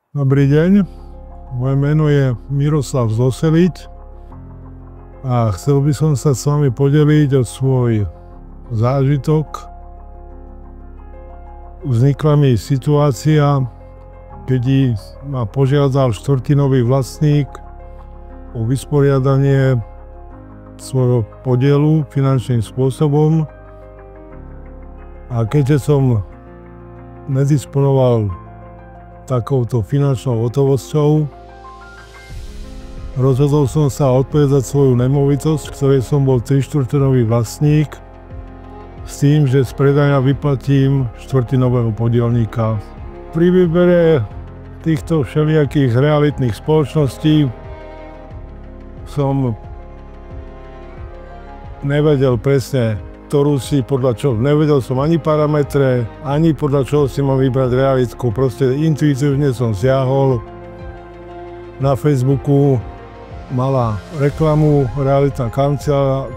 Dobrý deň, moje meno je Miroslav Zoseliť a chcel by som sa s vami podeliť o svoj zážitok. Vznikla mi situácia, keď ma požiadal štvrtinový vlastník o vysporiadanie svojho podielu finančným spôsobom a keďže som nedisponoval takouto finančnou hotovosťou, rozhodol som sa odpredať svoju nemovitosť, ktorej som bol 3/4 vlastník, s tým, že z predania vyplatím štvrtinového podielníka. Pri výbere týchto všelijakých realitných spoločností som nevedel presne, ktorú si podľa čoho. Nevedel som ani parametre, ani podľa čoho si mám vybrať realitku. Proste intuitívne som siahol. Na Facebooku mala reklamu realitná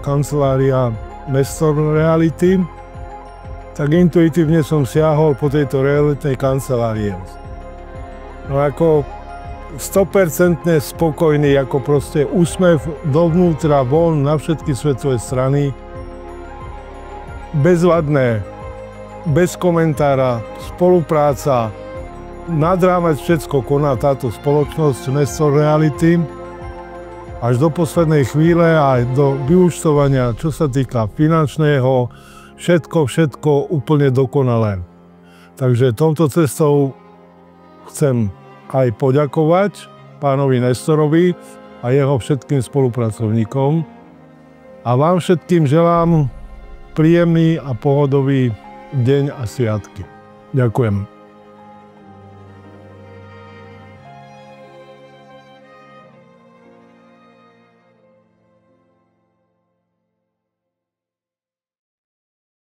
kancelária Nestor Reality, tak intuitívne som siahol po tejto realitnej kancelárie. No ako 100% spokojný, ako proste úsmev dovnútra, von, na všetky svetové strany. Bezvadné, bez komentára, spolupráca, nad rámec všetko koná táto spoločnosť Nestor Reality. Až do poslednej chvíle aj do vyúčtovania, čo sa týka finančného, všetko úplne dokonalé. Takže touto cestou chcem aj poďakovať pánovi Nestorovi a jeho všetkým spolupracovníkom. A vám všetkým želám príjemný a pohodový deň a sviatky. Ďakujem.